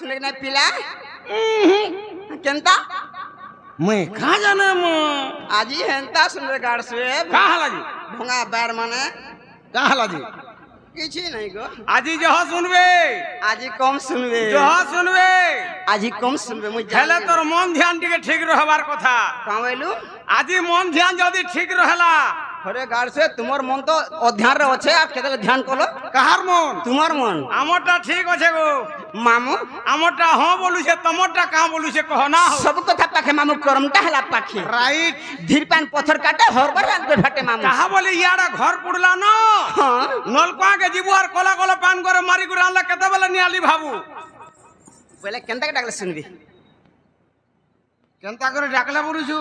सुने नहीं पिला केंता मैं कहाँ जाना आज ही हेंता सुन रे गाड़ से कहाँ लगी भोंगा बैर माने कहाँ लगी किछि नहीं गो आज ही जहाँ सुनबे आज ही कम सुनबे जहाँ सुनबे आज ही कम सुनबे मुझे हेले तोर मन ध्यान टिके ठीक रहबार कथा कावेलु आज ही मन ध्यान जदी ठीक रहला अरे गाड़ से तुमर मन तो अध्यान रे अच्छे आप केते ध्यान कलो कहार मन तुमर मन आमरटा ठीक अच्छे गो मामू आमरटा हाँ बोलू छे तमरटा कहाँ बोलू छे कहो ना हो सब कथा पाखे मामू करमटा हला पाखे राइट धीर पान पत्थर काटे हरबर रात फटे मामू कहा बोले यारा घर पुड़ला न हां नलकुआ के जीबू और कोला कोला पान करे मारी गुरा आनला केते बेले नियाली भाबू पहले केंता के डाकले सुनबी केंता करे डाकला बोलुछु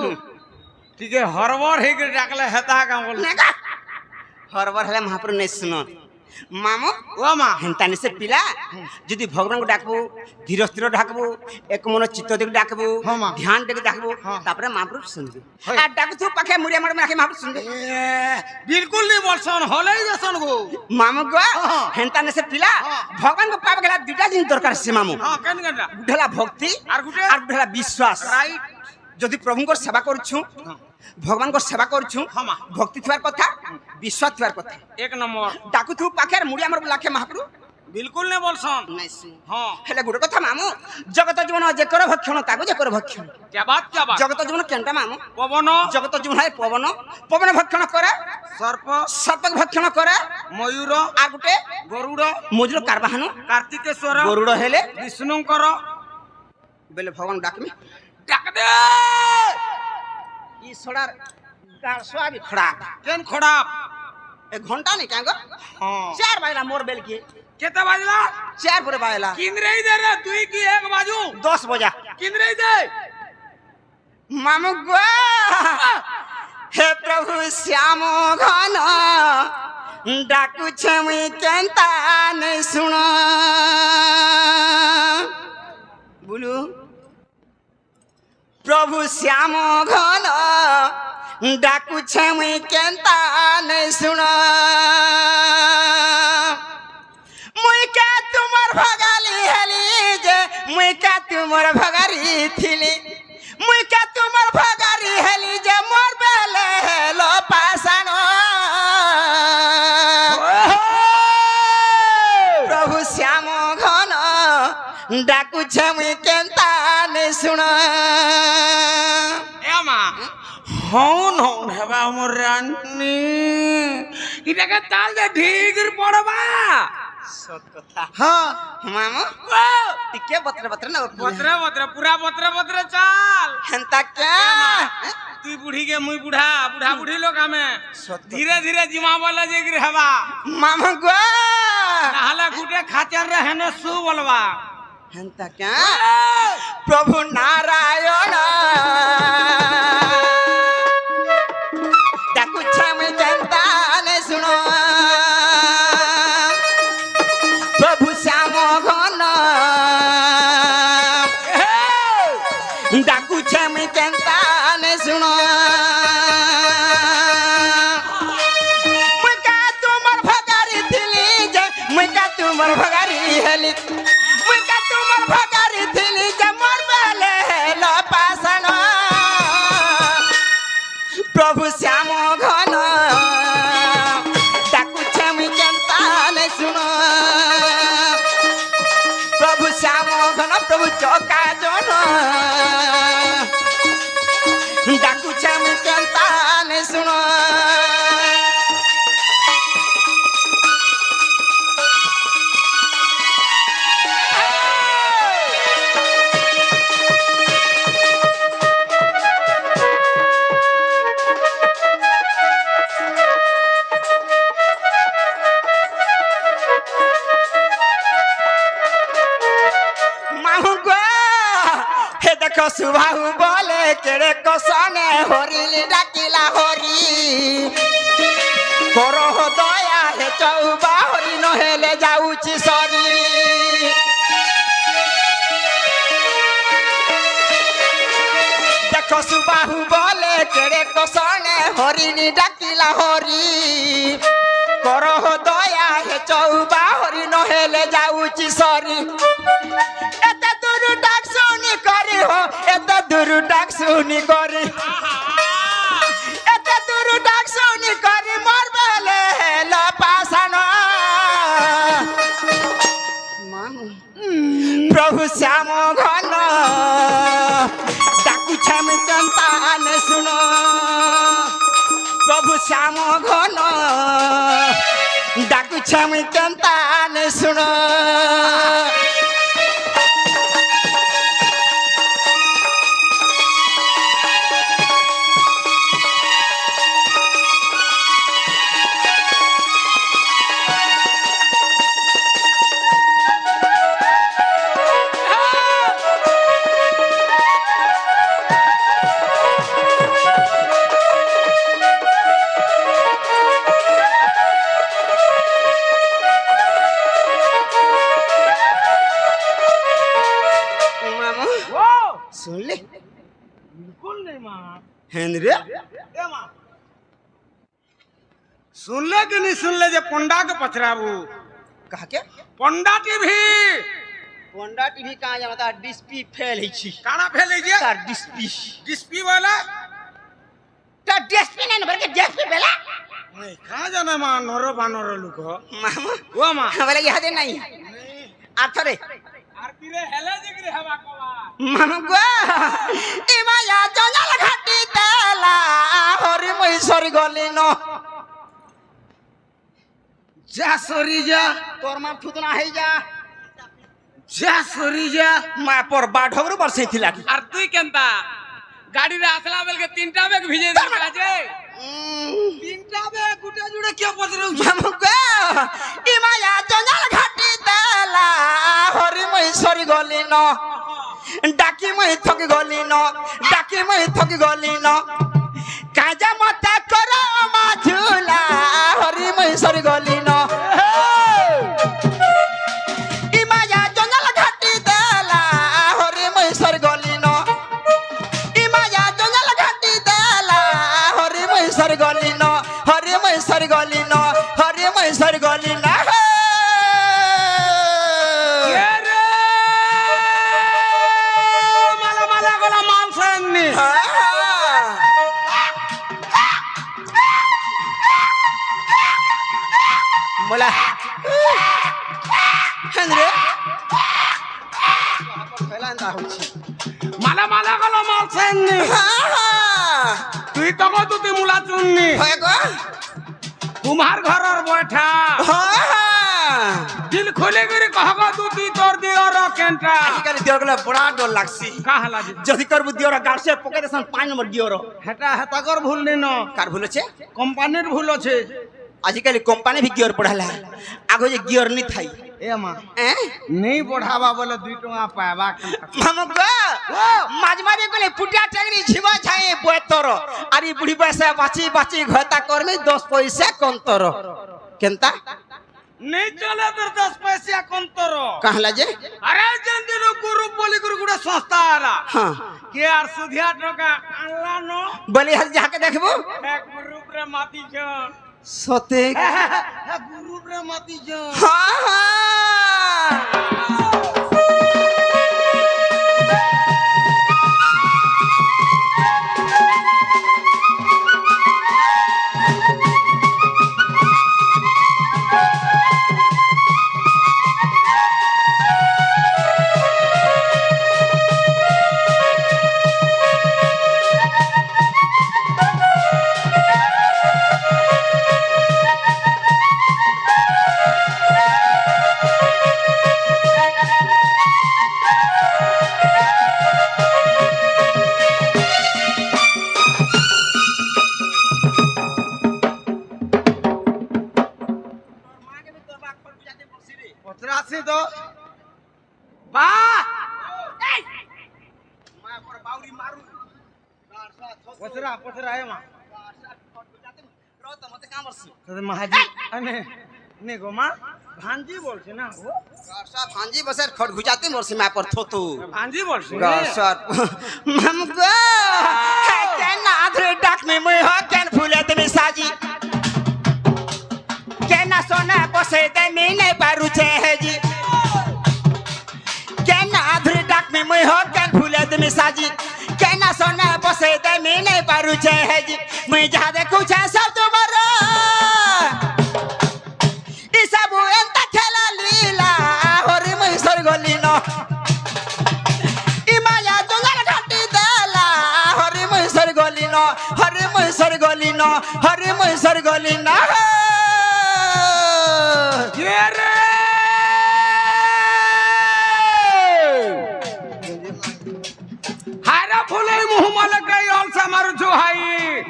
ठीक है हरबर हे के डाकले हेता का बोल नेगा हरबर हले महापुर नहीं सुनो मामू ओ मा हेंतानी से पिला जदि भगवान को डाकबू धीर स्थिर डाकबू एक मन चित्त देख डाकबू हाँ माँ। ध्यान देख डाकबू हाँ। तापरे महापुर सुनबी होय। आ डाक तू पाखे मुड़िया मड़ में आके महापुर सुनबी बिल्कुल नहीं बोलसन होले ही जसन गो मामू गो हाँ। हेंतानी से पिला हाँ। भगवान को पाप गेला दुटा दिन दरकार से मामू हां केन केनटा गुढला भक्ति आर गुटे और गुढला विश्वास राइट जदि प्रभु को सेवा करछु भगवान को सेवा करछु हाँ माँ। भक्ति थवार कथा विश्वास थवार कथा एक नंबर डाकू तू पाखे मुड़िया मड़ लाखे महापुर बिल्कुल नहीं बोलसन नहीं सुन हां हेले गुटे कथा मामू जगत जीवन जे कर भक्षण ताको जे कर भक्षण क्या बात जगत जीवन केनटा मामू पवन जगत जीवन है पवन पवन भक्षण करे सर्प सर्प भक्षण करे मयूर आ गुटे गरुड़ मुजलो कारबाहनु कार्तिकेश्वर गरुड़ हेले विष्णुकर बेले भगवान डाकमी डाक दे ई सोडार गाड़सवा भी खड़ा केन खड़ा एक घंटा नहीं कांगो हां 4 बाजला मोर बेल के केते बाजला 4 पूरे बाजला किंद्रे दे रे दुई की एक बाजू 10 बजा किंद्रे दे मामू गो हे प्रभु श्याम घन डाकू छमी केंता नहीं सुन बोलू प्रभु श्याम घन डाकू छमी केंता नहीं सुन मुई का तुमर भगाली हेली जे मुई का तुमर भगारी थिली मुई का तुमर भगारी हेली जे मोर बेले हेलो पासानो प्रभु श्याम घन डाकू छमी केंता नहीं सुन एमा हौन हौन हेबा हमर रानी इटाके ताल दे ढीगर पड़बा सत कथा हां मामू टिके बतरे बतरे ना बतरे बतरे पूरा बतरे बतरे चाल हंता क्या तू बूढ़ी के मुई बूढ़ा बूढ़ा बूढ़ी लोग हमें सत धीरे धीरे जिमा वाला जेगिर हेबा मामू गो नहला गुटे खाचर रहे न सु बोलबा हंता क्या प्रभु नारायण डाकू छमी केंता नहीं सुनो प्रभु श्याम घन डाकू छमी केंता नहीं सुनो मुका तुमर भगारी थिली जे मुका तुमर भगारी हेली मुका तुमर भगारी थिली जे मोर बेले हेलो पासन प्रभु श्याम घन डाकू छमी केंता नहीं सुनो प्रभु श्याम घन प्रभु चौका जन डाकू छमी केंता नहीं सुनो माहू गो हे देखो सुबाहु बोले केड़े कसने हरिली डाकिला हरी करो दया हे चौबा हरि नहेले जाऊची सरी देखो सुबाहु बोले केड़े कसने हरिली डाकिला हरी करो दया हे चौबा हरि नहेले जाऊची सरी एते দূর ডাক শুনি করি এত দূর ডাক শুনি করি মোর বেলে হেলা পাশান প্রভু শ্যাম ঘন ডাকুছে আমি কেন্তান শুন প্রভু শ্যাম ঘন ডাকুছে আমি কেন্তান শুন सुनले बिल्कुल नहीं माँ हेनरे ए माँ सुनले कि नहीं सुनले जे पंडा के पचराबू कहा के पंडा टीवी होंडा टीवी कहाँ जाना था डिस्प्ले फेल है छी काना फैले जे तार डिस्प्ले डिस्पी वाला तार डिस्प्ले नहीं भर के डिस्प्ले बेला नहीं कहाँ जाना माँ नरो बानरो लुक हो मामा वो माँ वाला याद है नहीं आथरे आरती रे हेले जगरे हवा कोवा मामा गो इमाया जंगल घाटी तेला हरि महेश्वरी गली न जा सोरी जा तोर मां फुतना है जा जा सोरी जा मां पर बाढगरु बरसे थिला की आर तुई केनता गाड़ी रे आसला बेल के तीनटा बैग भिजे दे काजे तीनटा बैग गुटे जुड़े क्यों पचरौ मामा गो इमाया जंगल घाटी तेला हरि महेश्वरी गली न डाकी मई थकी गली न डाकी मई थकी गली न काजा मते करो मा झूला हरि महेश्वरी गली न इमाया जंगल घाटी देला हरि महेश्वरी गली न इमाया जंगल घाटी देला हरि महेश्वरी गली न हरि महेश्वरी गली न हरि महेश्वरी गली न बोला हेनरे फैलांदा होची माला माला गला माल सेन्नी तुई तको तुती मुला चुन्नी होय गो कुम्हार घर और बैठा दिल खोले गरी कहगा तुती तोर दे और केंटा आजकल दियोरगला बड़ा डर लागसी का हला दे जदी करबु दियोर गाड़ से पके देसन 5 नंबर दियोर हेटा हेता कर भूल नहीं न कार भूल छे कंपनीर भूल छे आजकल कंपनी भी गियर पढ़ाला आगो जे गियर नहीं थाई ए मां नहीं बढ़ावा बोले 2 टका पावा मामा गो माजमारी कोले पुटिया टगरी झिवा छाए बोतरो अरे बुढ़ी पैसा बाची बाची घता कर में 10 पैसा कंतर केनता नहीं चले तो 10 पैसा कंतरो कहला जे अरे जन दिनो गुरु बोली गुरु गुड़ा संस्था आला हां के यार सुधिया टका आला नो बोली हल जाके देखबो एक ग्रुप रे माती छ सते गुरु रे माती छ हां हां पचरासी तो बा मैं पर बाउरी मारू पचरा पचरा है मां रो तो मते काम करसी तो महाजी अने ने गो मां भांजी बोल छे ना वो गारसा भांजी बसे खट गुजाते मोरसी मैं पर थोतू भांजी बोल छे गारसा ममगो के ना आधरे डाक में मैं हो केन फूले तमे साजी केना सोना बसे दे मीने बारू छे जी केना आधरे डाक में मैं हो केन फूले तमे साजी केना में नहीं पारू है जी मुई जहाँ देखू छे सब तुम्हारा ई सब एंता खेला लीला हरि मुई सरगोली न ई माया जंगल घाटी देला हरि मुई सरगोली न हरि मुई सरगोली न हरि मुई सरगोली न ये रे हारा फुले मुंह मल गई अलसा मारू छु हाई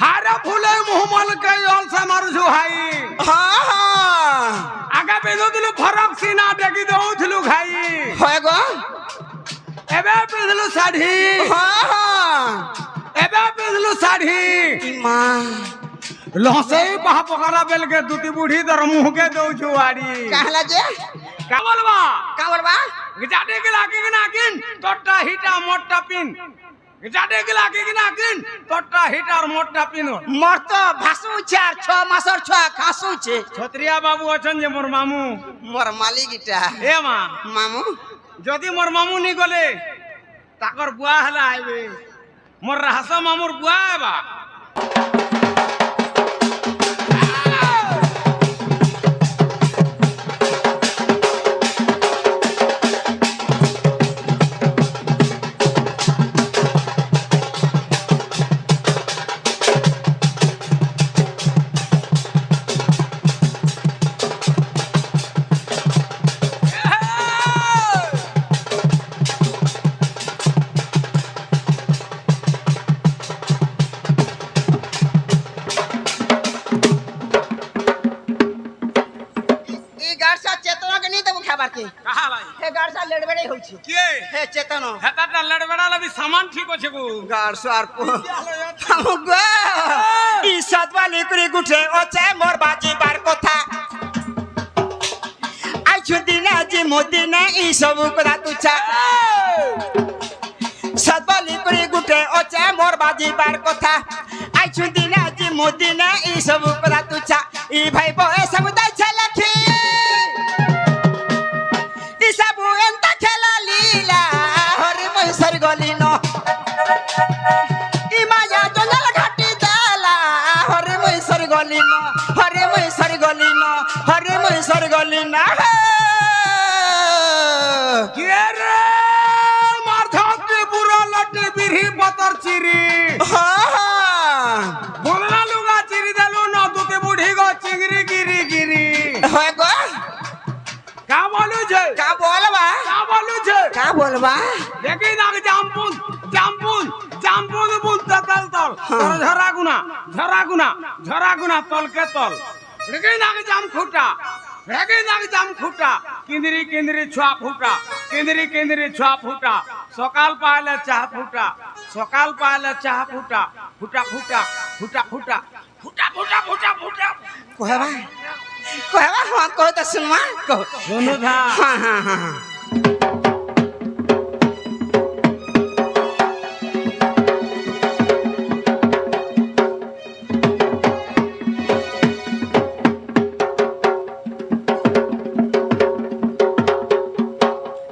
हारा फुले मुंह मल गई अलसा मारू छु हाई हाँ हाँ आगा बेदो दिलु फरक सीना देखि दउथलु खाई होय गो एबे पिंधलु साड़ी हाँ हाँ एबे पिंधलु साड़ी ई माँ लहसे पहा पकड़ा बेल के दुटी बूढ़ी दर मुंह के दउ छुआड़ी कहला जे का बोलबा का बोलबा गिटाटे के लागे के नाकिन टोटा हिटा मोटा पिन गिटाटे के लागे के नाकिन टोटा हिटा और मोटा पिन मोर तो भासू चार 6 मासर 6 खासू छे छत्रिया बाबू अछन जे मोर मामू मोर मालिक इटा ए मां मामू जदी मोर मामू नी गले ताकर बुआ हला आइबे मोर रहसा मामूर बुआ आबा के कहा लाई हे गाड़सा लड़बड़े होई छै के हे चेतन हेताटा लड़बड़ा लबी सामान ठीक होछे गो गाड़सार को हम गो ई सतवाली कुरी गुठे ओचे मोर बाजी बार कोथा आई छुदिना जी मोदिना ई सब करा तुछा सतवाली कुरी गुठे ओचे मोर बाजी बार कोथा आई छुदिना जी मोदिना ई सब करा तुछा ई भाई बो ए सब दै छै लखी सरगोली नो ई माया जंगल घाटी देला हरे मुई सरगोली नो हरे मुई सरगोली नो हरे मुई सरगोली ना के रे मारधक के बुरा लट्टी बिरही पतर चिरी हां हां बोलना लुगा चिरी देलु न दुते बूढ़ी गो चिंगरी गिरी गिरी होय गो का बोलू छे का बोलबा का बोलू छे का बोलबा देखि ना जामपुन जामपुन जामपुन बुन तल तल तोर झरा गुना तल के तल देखि ना जाम खुटा देखि ना जाम खुटा किंदरी किंदरी छुआ फुटा किंदरी किंदरी छुआ फुटा सकाल पाले चाह फुटा सकाल पाले चाह फुटा फुटा फुटा फुटा फुटा फुटा फुटा फुटा फुटा कहबा कहबा हां कहो त सुनवा कहो सुनु था हां हां हां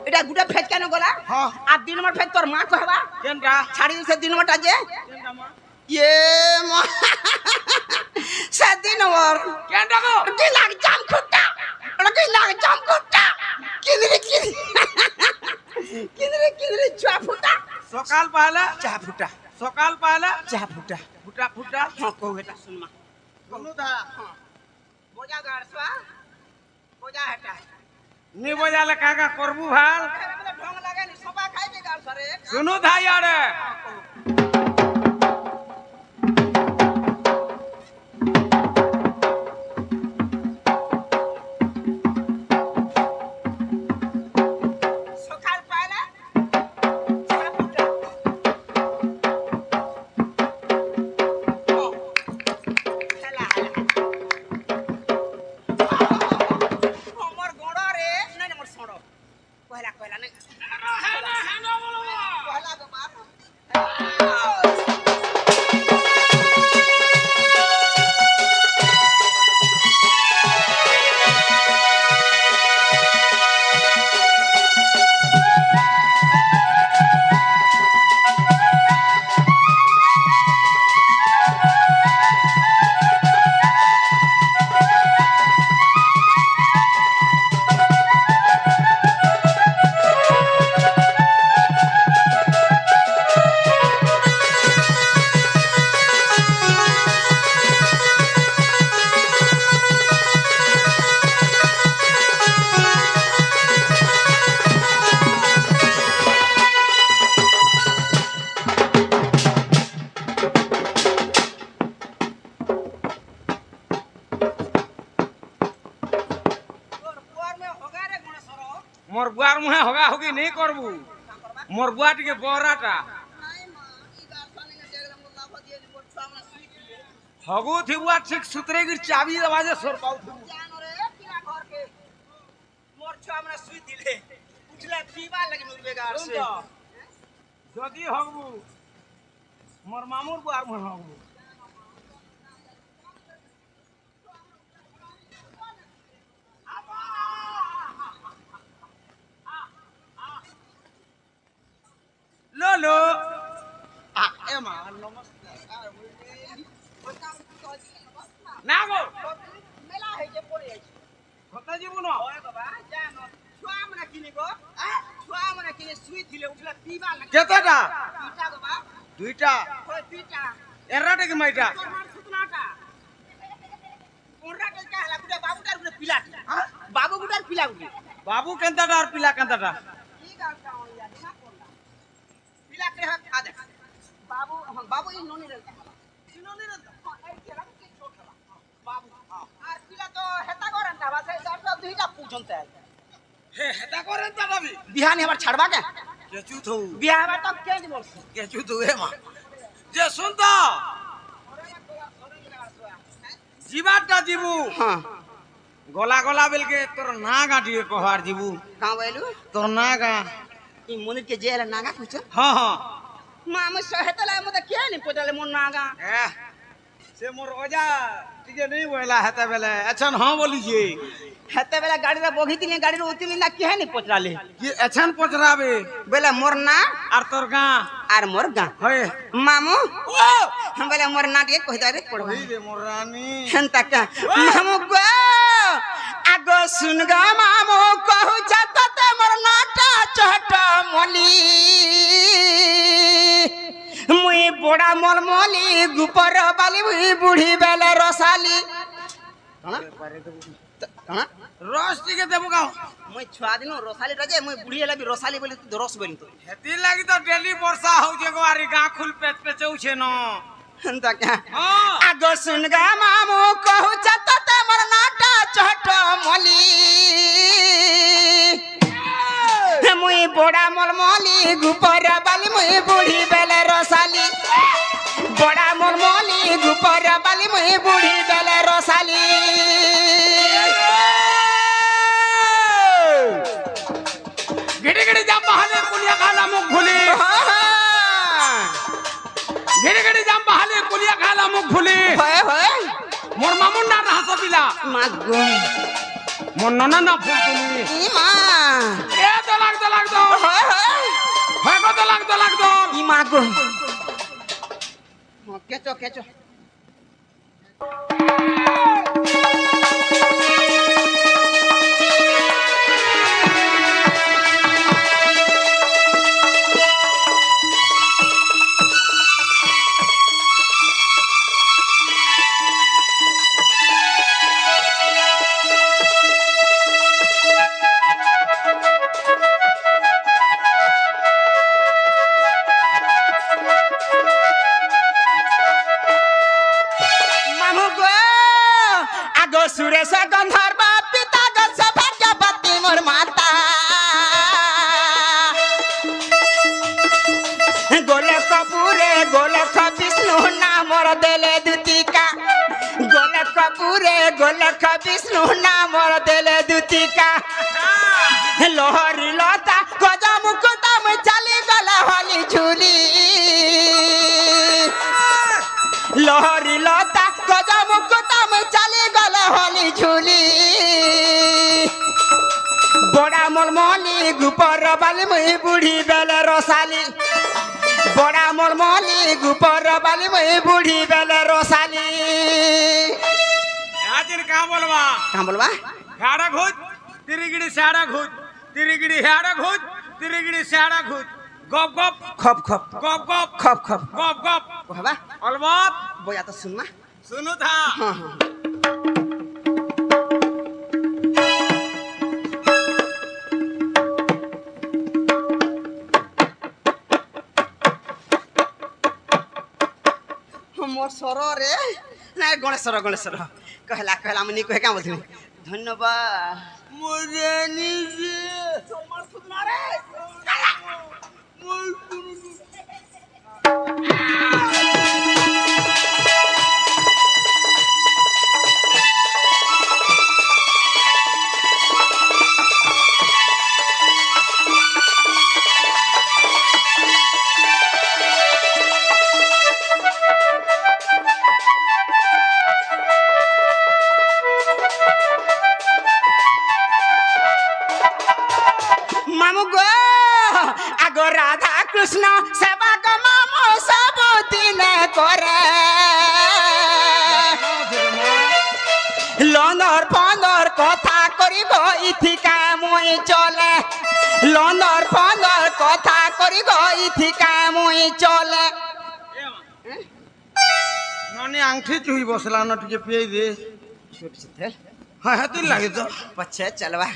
एटा गुटा फेज केन गोला हां आ दिन मर फेज तोर मां कहबा केनटा छाड़ी से दिन मटा जे केनटा मां ये मां से दिन वर केनटा गो की लाग जाम खुट्टा की लाग जाम खुट्टा किदरे किदरे छुआ फुटा सकाल पाले चाह फुटा सकाल पाले चाह फुटा फुटा फुटा हां को बेटा सुनमा सुनु था हां बोजा गाड़सवा बोजा हटा नी बजाले काका करबू भाल ढंग लगे नि सोबा खाइ के गाड़सा रे सुनु था यार सकाल पाला चाह फुटा हला हमर गोड़ा रे नै हमर सोड़ो कहला कहला नै कहला गो बाप হগা হগি নেই করবু মোর বুয়া টিকে বড়াটা হগু থিবুয়া ঠিক সুতরে গির চাবি দেবাজে সর পাউ থিবু মোর ছুয়া আমরা সুই দিলে উঠলে পিবা লাগি নুরবে গার সে যদি হগবু মোর মামুর বুয়ার মোর হগবু লোলো এ মা নমস্কার না গো মেলা হইছে পড়ে আইছে কথা জীবু ন ওরে বাবা জানো ছুয়া আমরা কিনি গো ছুয়া আমরা কিনি সুই দিলে উঠলে পিবা লাগি কেতটা পিটা গো বাবা দুইটা ওই পিটা এরাটা কি মাইটা তোর মার সুতনাটা ওরাটা কা হলা গুডা বাবুটার গুডা পিলাটি বাবু গুডার পিলা গুডি বাবু কেনতাটা আর পিলা কেনতাটা কি গালটা হইয়া না করলা পিলা কে হাত আ দেখ বাবু বাবু এই ননি রে ননি রে এই খেলা কি ছোট খেলা বাবু আর পিলা তো হেতা করেন না বাসে যারটা দুইটা পুজনতে হে হেতা করেন তা ভাবি বিহানি আবার ছাড়বা কে কেচু থু বিয়া আবার তো কে বলছ কেচু থু হে মা যে শুন তো জীবাটা জীবু হ্যাঁ গলা গলা বেলকে তোর না গাঁটিয়ে কহার জীবু কাঁ বইলু তোর না গা ই মনির কে জেলা নাগা কুছ হ্যাঁ হ্যাঁ মা আমি সহেতলা মতে কে নি পটালে মন নাগা সে মোর অজা টিকে নেই বইলা হেতা বেলে এছন হ্যাঁ বলিছে হেতে বেলা গাড়ি রে বগি দিনে গাড়ি রে উতিনি না কে নি পটালে কি এছন পচরাবে বেলা মোর না আর তোর গা আর মোর গা হয় মামু ও हम बेला मोर नाटिए कहिदा रे पड़बा রে মোর রানী हंता का मामू गो आगो सुन गा मामू कहू जतते मोर नाटा चहट मोली मुई बड़ा मलमली गुपर बाली मुई बूढ़ी बेले रसाली कना রস টিকে দেবো গাও मुई छुआ दिनो रसाली रे मुई बूढ़ी हेला भी रसाली बोली तू रस बोली तो হেতি লাগি তো ডেলি বর্ষা হউছে গো আরি গা খুল পেট পেচউছে ন हंता का হ্যাঁ आगो सुन गा मामू कहू जतते मोर नाटा चहट मोली मुई बड़ा मलमली गुपर बाली मुई बूढ़ी बेले रसाली बड़ा मलमली गुपर बाली मुई बूढ़ी बेले रसाली গিড়ি গিড়ি জাম বাহালে কুলিয়া খালা মুখ ভুলি গিড়ি গিড়ি জাম বাহালে কুলিয়া খালা মুখ ভুলি होए होए মোর মামুর না হাসা পিলা मागो মোর ননা না ফুল তুলি ई मां এ দলাক দো होए होए হয় কত লাগ দো ई मागो केचो केचो मामू गो आगो सुरेश गंधर्व पिता गो भाग्यवती मोर माता गोलख विष्णु नामर देले दुतिका गोलख विष्णु नामर देले दुतिका लोहरी लता गजा मुकुटा में चली गला वाली झूली लोहरी लता गजा मुकुटा में चली गला वाली झूली बड़ा मलमली गुपर बाली मुई बूढ़ी बेले रसाली बड़ा मलमली गुपर बाली मुई बूढ़ी बेले रसाली হাজির কা বলবা कहाँ बोलबा হেড়া ঘুজ তিরিগিড়ি স্যাড়া ঘুজ তিরিগিড়ি হেড়া ঘুজ তিরিগিড়ি স্যাড়া ঘুজ গপ গপ खप खप গপ গপ खप खप গপ গপ कहबा অলবত बोया तो सुनमा শুনু থা हाँ हाँ मोर सर रे ना गणेश्वर गणेश्वर कहला कहला मुनि कहे क्या बोलथि धन्यवाद मोरे निजे समर सुना रे মামু গো আগো রাধা কৃষ্ণ সেবা গো মামু সব দিনে করে লনর ফনর কথা করিব ইথিকা মুই চলে লনর ফনর কথা করিব ইথিকা মুই চলে ননি আংঠি চুই বসলা ন টিকে পিয়ে দে হ্যাঁ হ্যাঁ তুই লাগে তো পছে চলবা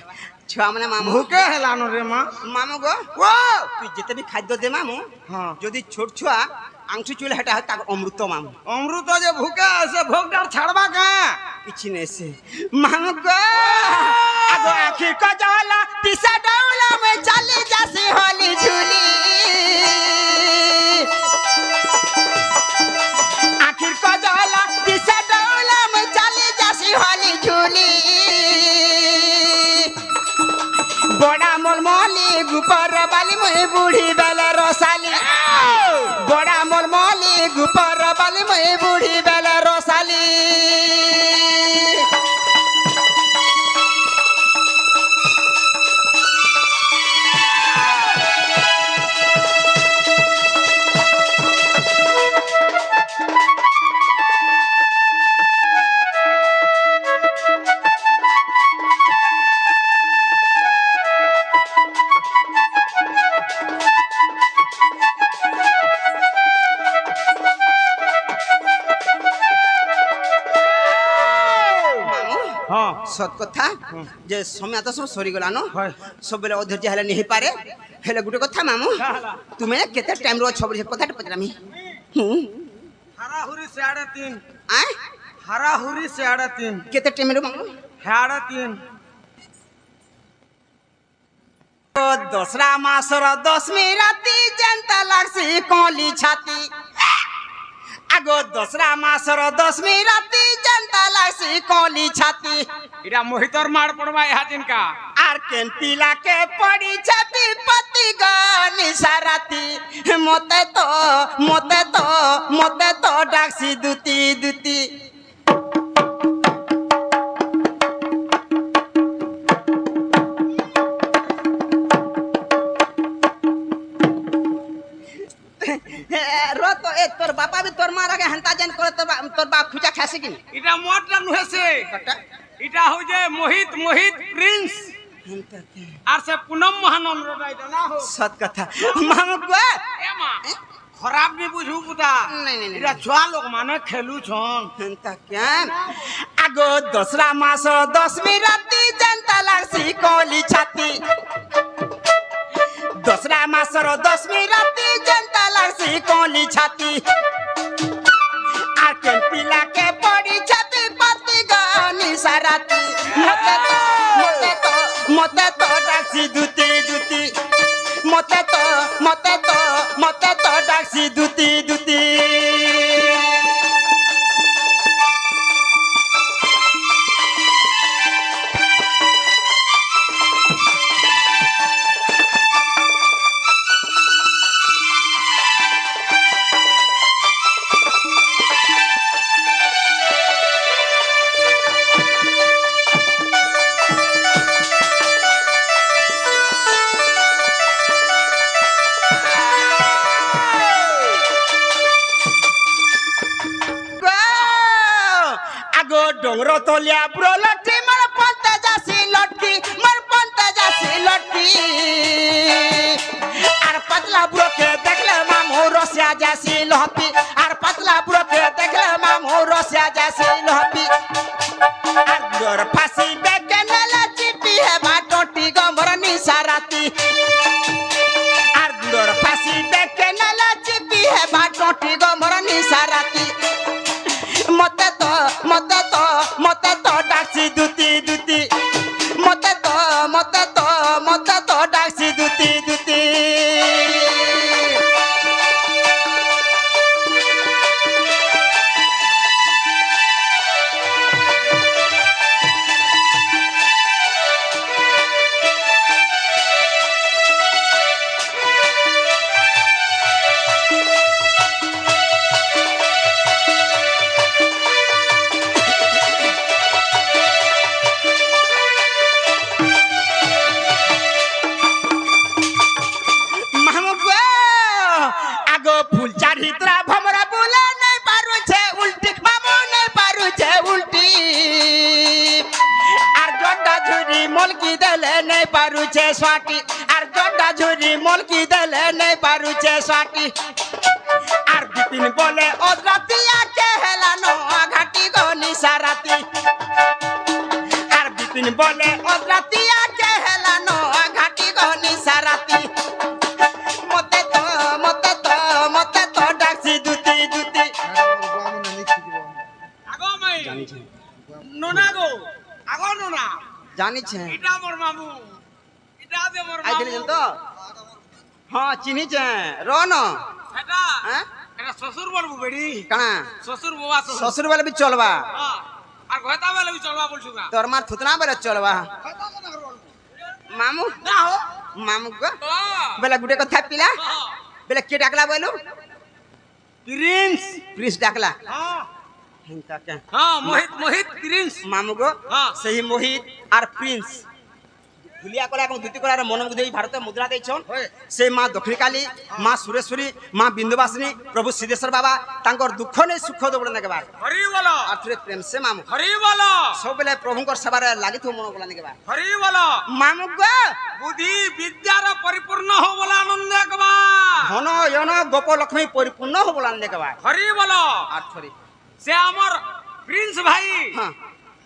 ছুয়া মানে মামু ভুকে হেলানো রে মা মামু গো ও তুই যেতে বি খাদ্য দে মামু হ্যাঁ যদি ছোট ছুয়া আংঠি চুলে হেটা হয় তাকে অমৃত মামু অমৃত যে ভুকে আছে ভোগটার ছাড়বা কা কিছু নেই সে মামু গো আগো আখি কজলা তিসা ডাউলা মে চালি যাসি হলি ঝুলি আখির কজলা তিসা ডাউলা মে চালি যাসি হলি ঝুলি বড়া মলমলি গুপর বালি মুই বুড়ি বেলা রসালি বড়া মলমলি গুপর বালি মুই বুড়ি বেলা রসালি হ্যাঁ সত কথা যে সময় তো সব সরিগলানো হয়। সববেলে অধৈর্য হেলে নিহি পারে হেলে গুটে কথা মামু তুমি কেতে টাইম রো ছবি কথাটা পচরামি হারাহুরি সাড়ে তিন আয় হারাহুরি সাড়ে তিন কেতে টাইম রো মামু সাড়ে তিন ও দসরা মাসর দশমী রাতি জেন্তা লাগছি কলি ছাতি আগো দসরা মাসর দশমী রাতি জেন্তা লাগছি কলি ছাতি এটা মোহিতর মার পড়বা ইহা জিনকা আর কেন পিলাকে পড়িছে বিপত্তি গনি সারাতি মতে তো ডাকছি দুতি দুতি রো তো এ তোর বাপা বি তোর মার আগে হেন্তা জেন করে তোর বাপ খুঁজা খাসি কিনি এটা মোটটা নুহেছে কটা এটা হইছে মোহিত মোহিত প্রিন্স হেন্তা কে আর সে পুনম মহানন্দ এটা না হো সত কথা মামু গো এমা খরাপ নি বুঝু বুতা নাই, নাই, নাই। এটা ছুয়া লোক মানে খেলু ছন হেন্তা কেন আগো দসরা মাস দশমী রাতি জেন্তা লাগছি কলি ছাতি দসরা মাসর দশমী রাতি জেন্তা লাগছি কলি ছাতি আর কেন পিলাকে পড়ি ছাতি পাতি গনি সারাতি মতে তো ডাকছি দুতি দুতি মতে তো ডাকছি দুতি দুতি আগো ডোংর তলিয়া ব্রো লটকি মোর পন্তে যাসি লটকি মোর পন্তে যাসি লটকি আর পাতলা ব্রোকে দেখলে মামু রসিয়া যাসি লহপি আর পাতলা ব্রোকে দেখলে মামু রসিয়া যাসি লহপি আর দর ফাসি বেকে নেলে চিপি হেবা টটি গমর নিসারাতি আর দর ফাসি বেকে নেলে চিপি হেবা টটি গমর নিসারাতি মতে তো ডাকছি দুতি দুতি মতে তো ডাকছি দুতি দুতি মলকি দেলে নেই পারুছে সাটি আর জটা ঝুরি মলকি দেলে নেই পারুছে সাটি আর বিপিন বলে অদ্রাতিয়া কে হেলানো ঘাটি গো নিসারাতি আর বিপিন বলে অদ্রাতিয়া কে হেলানো ঘাটি গো নিসারাতি মতে তো ডাকছি দুতি দুতি আগো মাই নোনা গো আগো নোনা জানিছে এটা মোর মামু এটা দে মোর আইছিলি মামু তো হ্যাঁ চিনিছে রন এটা হ্যাঁ এটা শ্বশুর বলবো বেড়ি কানা শ্বশুর বাবা শ্বশুর শ্বশুর বেলে বি চলবা হ্যাঁ, আর ঘয়তা বেলে বি চলবা বলছু না তোর মার থুতনা বেলে চলবা মামু না হো মামু গো হ্যাঁ, বেলে গুটে কথা পিলা হ্যাঁ। বেলে কে ডাকলা বলু প্রিন্স প্রিন্স ডাকলা হ্যাঁ হিংতা কে হ্যাঁ মোহিত মোহিত প্রিন্স মামু গো হ্যাঁ। সেই মোহিত আর প্রিন্স ধুলিয়া কলা এবং দুতি কলার মনমুগ্ধ এই ভারতে মুদ্রা দিয়েছন সেই মা দক্ষিণকালী মা সুরেশ্বরী মা বিন্দুবাসিনী প্রভু সিদ্ধেশ্বর বাবা তাঙ্কর দুঃখ নেই সুখ দেবলে নেবার হরি বলো আর থুরে প্রেম সে মামু হরি বলো সববেলে প্রভুঙ্কর সেবারে লাগিথ মন বলা নেবার হরি বলো মামু গো বুদ্ধি বিদ্যার পরিপূর্ণ হো বলে আনন্দ একবা ধন য়ন গোপ লক্ষ্মী পরিপূর্ণ হবলা নেবার হরি বলো আর থরি সে আমার প্রিন্স ভাই হ্যাঁ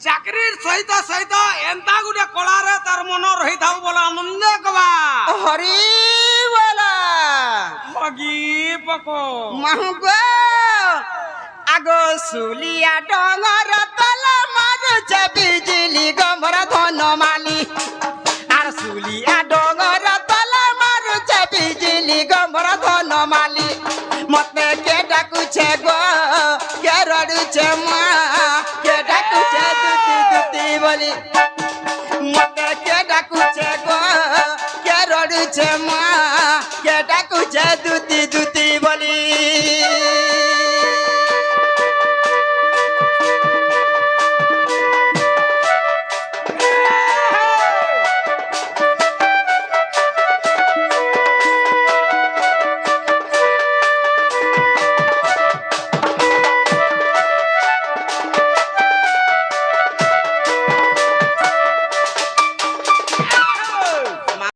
চাকরির সহিত সহিত এন্তা গুটে কলারে তার মন রহিথাও বলে আনন্দ একবা হরি বলা হগি পকো মাহু গো আগো সুলিয়া ডঙর তলা মারুছে বিজলি গমর ধনমালি আর সুলিয়া ডঙর তলা মারুছে বিজলি গমর ধনমালি মতে কে ডাকুছে গো কে রড়ুছে মা কে ডাকুছে দুতি দুতি বলি মতে কে ডাকুছে গো কে রড়ুছে মা কে ডাকুছে দুতি দুতি